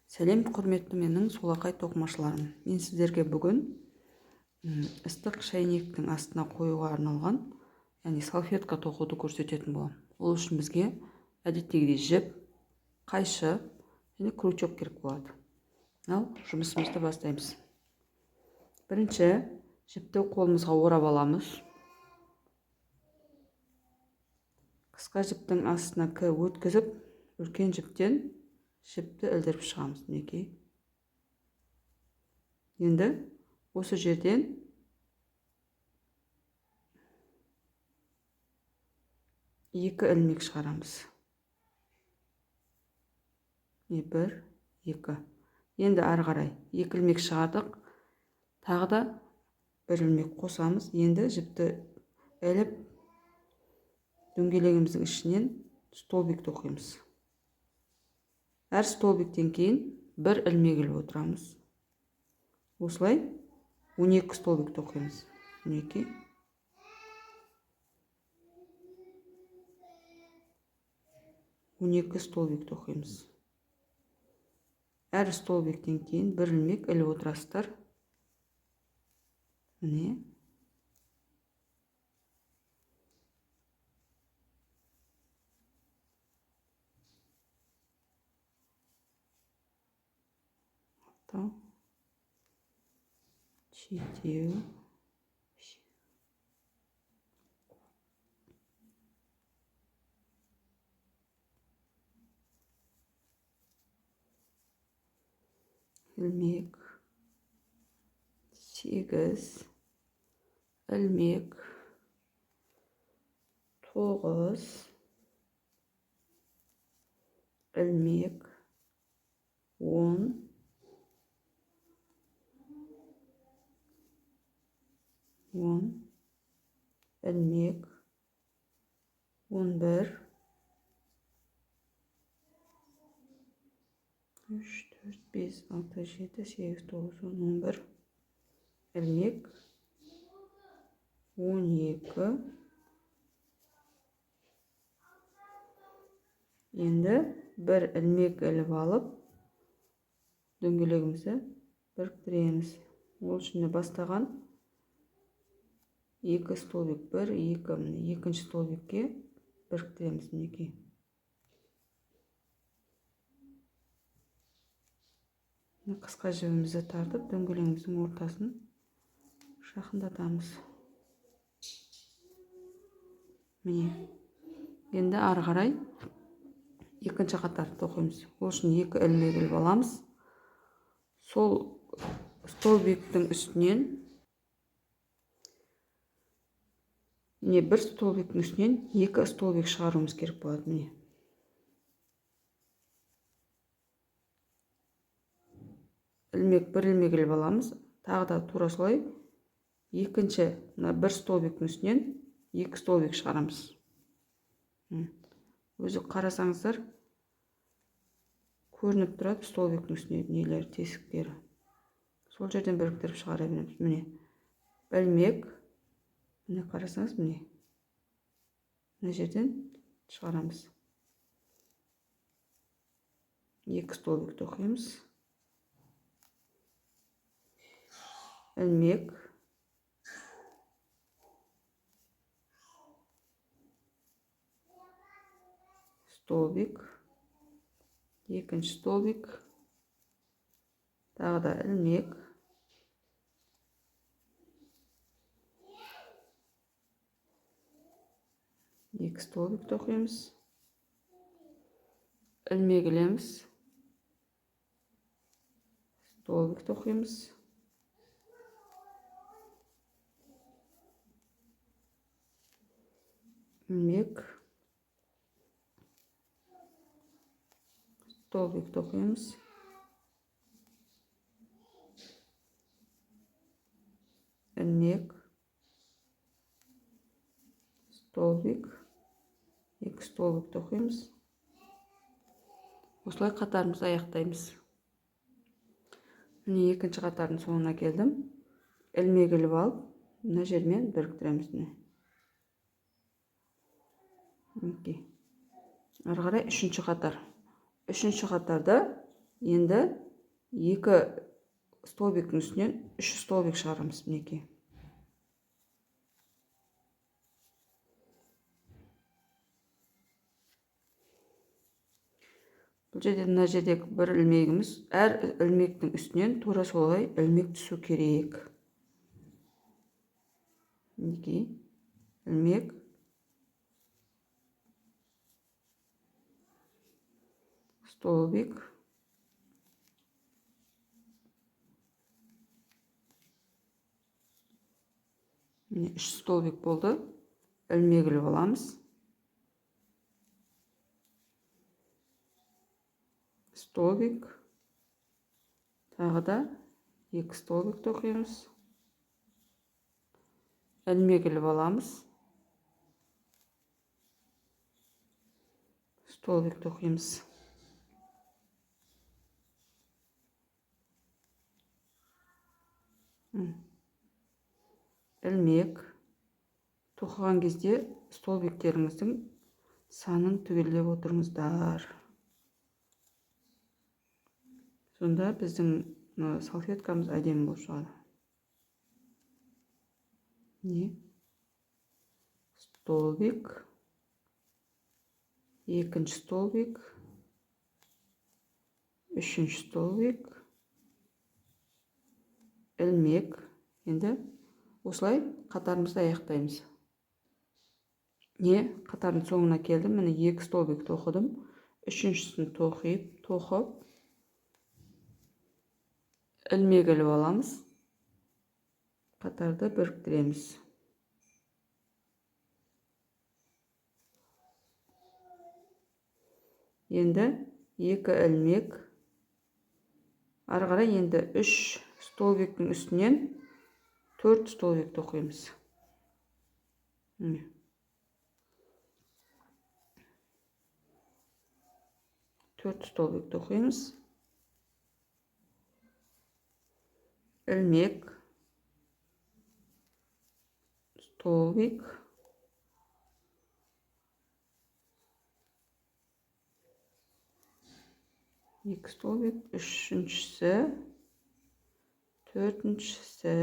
Сәлем, құрметті менің солақай тоқымашыларым. Мен сіздерге бүгін ыстық шайнектің астына қоюға арналған, яғни салфетка тоқуды көрсететін боламын. Ол үшін бізге әдеттегідей жіп, қайшы және крючок керек болады. Ал жұмысымызды бастаймыз. Бірінші жіпті қолымызға орап аламыз. Қысқа жіптің астына өткізіп, үлкен жіптен жіпті ілдіріп шығамыз. Мінекей. Енді осы жерден екі ілмек шығарамыз. Бір, екі. Енді ары қарай екі ілмек шығардық. Тағы да бір ілмек қосамыз. Енді жіпті іліп, дөңгелегіміздің ішінен столбик тоқимыз. Әр столбиктен кейін бір ілмек іліп отырамыз. Осылай 12 столбик тоқимыз. Мінекей. Он екі столбик тоқимыз. Әр столбиктен кейін бір ілмек іліп отырасыздар. Міне. Жетеу. Ілмек. 8. Ілмек. 9. Ілмек. 10. Ілмек. 11. 3, 4, 5, 6, 7, 8, 9, 10, 11. Ілмек. 12. Енді бір ілмек іліп алып, дөңгелегімізді біріктіреміз. Ол үшін бастаған екі столбик, бір, екі, екінші столбикке біріктіреміз. Мінекей. Қысқа жібімізді тартып, дөңгелегіміздің ортасын жақындатамыз. Міне. Енді ары қарай екінші қатарды тоқимыз. Ол үшін екі ілмек іліп аламыз. Сол столбиктің үстінен, бір столбиктің үстінен екі столбик шығаруымыз керек болады. Міне. Бір ілмек іліп аламыз. Тағы да тура солай екінші бір столбиктің үстінен екі столбик шығарамыз. Өзі қарасаңыздар, көрініп тұрады столбиктің үстіне нелер, тесіктері. Сол жерден біріктіріп шығара береміз. Міне. Ілмек. Міне қарасаңыз, міне. Мына жерден шығарамыз. Екі столбик тоқимыз. Ілмек. Столбик. Екінші столбик. Тағы да ілмек. Екі столбик тоқимыз. Ілмек ілеміз. Столбик тоқимыз. Ілмек. Столбик тоқимыз. Ілмек. Столбик. Екі столбик тоқимыз. Осылай қатарымызды аяқтаймыз. Міне екінші қатардың соңына келдім. Ілмек іліп алып, мына жермен біріктіреміз. Ары қарай үшінші қатар. Үшінші қатарда Енді 2 столбиктің үстінен 3 столбик шығарамыз мінекей. Бұл жерде мына жердегі бір ілмегіміз, әр ілмектің үстінен тура солай ілмек түсу керек. Мінекей, ілмек, столбик, міне 3 столбик болды. Ілмек іліп аламыз. Столбик, тағы да 2 столбик тоқимыз. Ілмек іліп аламыз. Столбик тоқимыз. Ілмек тоқыған кезде столбиктеріңіздің санын түгелдеп отырыңыздар. Сонда біздің салфеткамыз әдемі болып шығады. Не? Столбик, екінші столбик, үшінші столбик, ілмек. Енді осылай қатарымызды аяқтаймыз. Не? Қатардың соңына келдім. Міне 2 столбик тоқыдым. Үшіншісін тоқып, ілмек іліп аламыз. Қатарды біріктіреміз. Енді 2 ілмек. Ары қарай енді 3 столбиктің үстінен 4 столбик тоқимыз. 4 столбик тоқимыз. Ілмек, столбик, екі столбик, үшіншісі, төртіншісі.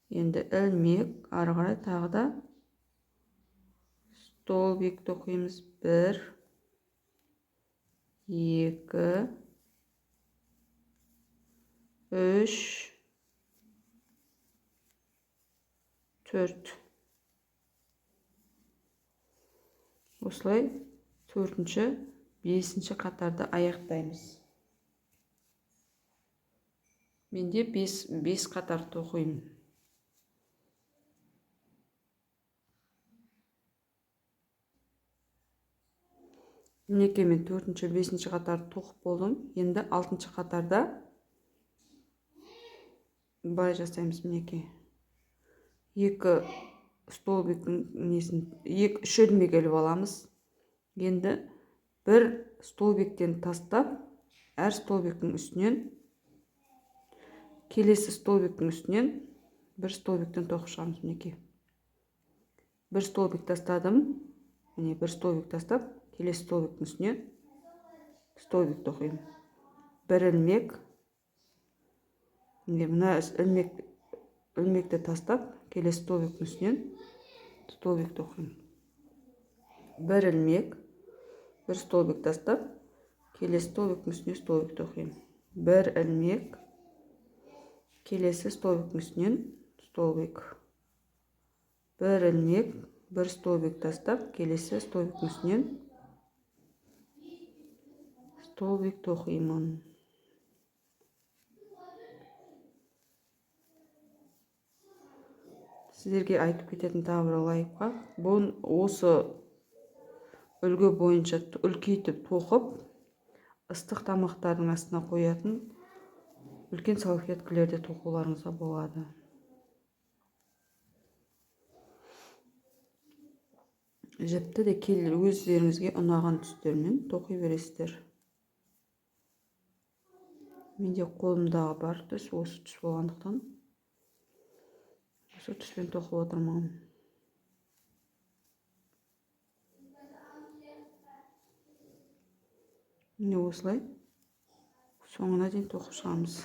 Енді ілмек, ары қарай тағы да столбик тоқимыз. 1, 2, 3, 4. Осылай 4-ші, 5-ші қатарды аяқтаймыз. Менде 5 қатар тоқимын. Мінекей мен 4-ші, 5-ші қатарды тоқып болдым. Енді 6-ші қатарда былай жасаймыз. Мінекей 2 столбиктің несін, 3 ілмек іліп аламыз. Енді 1 столбиктен тастап, әр столбиктің үстінен, келесі столбиктің үстінен 1 столбиктен тоқып шығамыз. Мінекей 1 столбик тастадым. Міне 1 столбик тастап, келесі столбиктің үстінен столбик тоқимын. 1 ілмек. Мына ілмекті тастап, келесі столбиктің үстінен столбик тоқимын. 1 ілмек, 1 столбик тастап, келесі столбиктің үстіне столбик тоқимын. 1 ілмек, келесі столбиктің үстінен столбик. 1 ілмек, 1 столбик тастап, келесі столбиктің үстінен столбик тоқимын. Сіздерге айтып кететін тағы бір лайфхак. Бұл осы үлгі бойынша үлкейтіп тоқып, ыстық тамақтардың астына қоятын үлкен салфеткілерде тоқуларыңызға болады. Жіпті де өздеріңізге ұнаған түстермен тоқи бересіздер. Менде қолымдағы бар түс осы түс болғандықтан осы түспен тоқып отырмын. міне осылай соңына дейін тоқып шығамыз.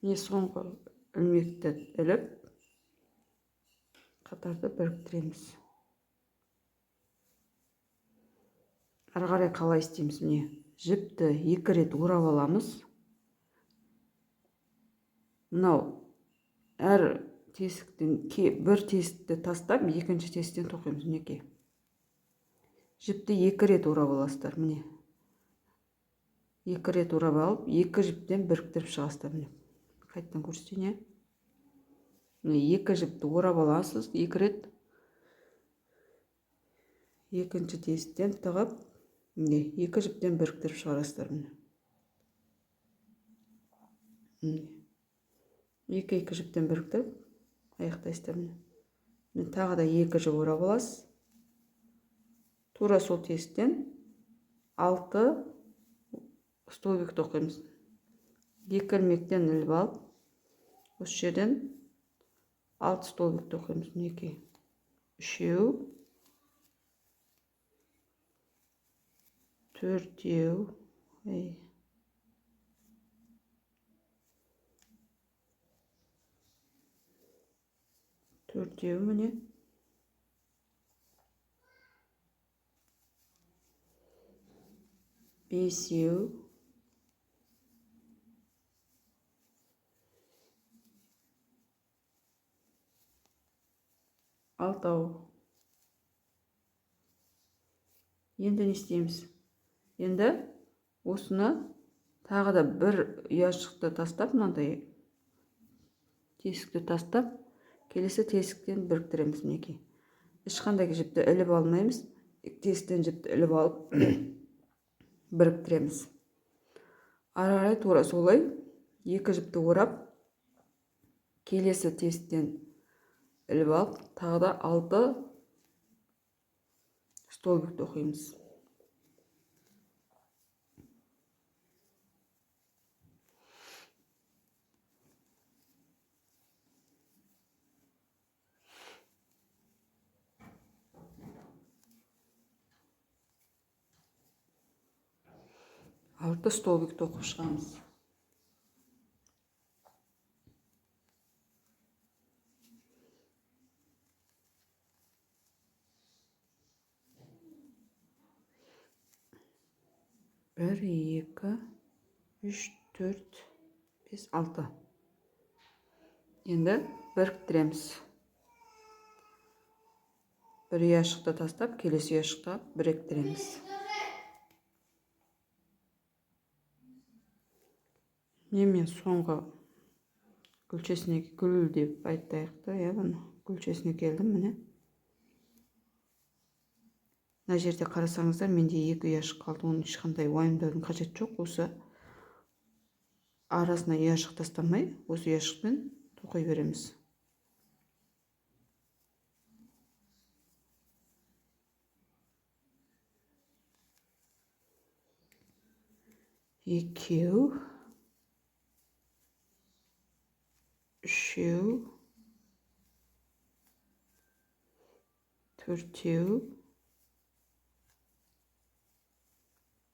Міне соңғы ілмекті іліп қатарды біріктіреміз. Ары қарай қалай істейміз? Міне жіпті 2 рет орап аламыз. Мынау әр тесіктен бір тесікті тастап, екінші тесіктен тоқимыз. Мінекей. Жіпті 2 рет орап аласыздар. Міне 2 рет орап алып, 2 жіптен біріктіріп шығасыздар. Міне қайтадан көрсетейін. Міне 2 жіпті орап аласыз, 2 рет. Екінші тесіктен тығып, міне 2 жіптен біріктіріп шығарасыздар. Міне 2 жіптен біріктіріп аяқтайсыздар. Міне тағы да 2 жіп орап аласыз. Тура сол тесіктен 6 столбик тоқимыз. 2 ілмектен іліп алып, осы жерден 6 столбик тоқимыз. Мінекей. 3, 4, 4 міне. 5, 6. Енді не істейміз? Енді осыны тағы да бір ұяшықты тастап, мынандай тесікті тастап, келесі тесіктен біріктіреміз. Мінекей. Ешқандай жіпті іліп алмаймыз. Тесіктен жіпті іліп алып біріктіреміз. Ары қарай тура солай 2 жіпті орап, келесі тесіктен іліп алып, тағы да 6 столбик тоқимыз. Алты столбик тоқып шығамыз. Bir, 2, 3, 4, 5, 6. Енді біріктіреміз. Bir ұяшықты тастап, келесі ұяшықта біріктіреміз. Мен соңғы күлчесіне гүл деп айтайықты, бұны күлчесіне келдім. Міне. Мына жерде қарасаңыздар, менде 2 ұяшық қалды. Оны ешқандай уайымдаудың қажет жоқ. Осы арасына ұяшық тастамай, осы ұяшықпен тоқи береміз. Екеу, үшеу, төртеу,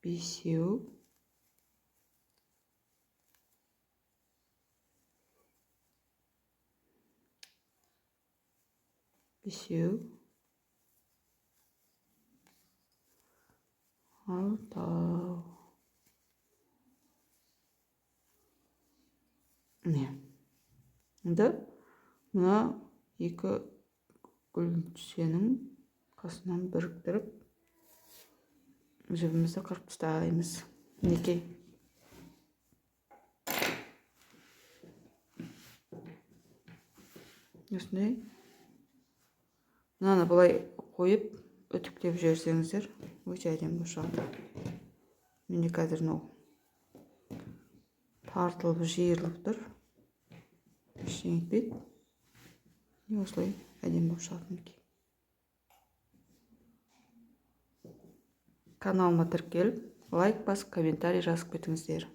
бесеу, алтау. Енді мына 2 гүлшенің қасынан біріктіріп, жібімізді қырып тастаймыз. Мінекей. Осындай. Мынаны былай қойып, үтіктеп жіберсеңіздер, өте әдемі шығады. Міне қазір тартылып, жиырылып тұр. Ештеңе етпейді. Осылай әдемі болып шығады. Каналыма тіркеліп, лайк басып, комментарий жазып кетіңіздер.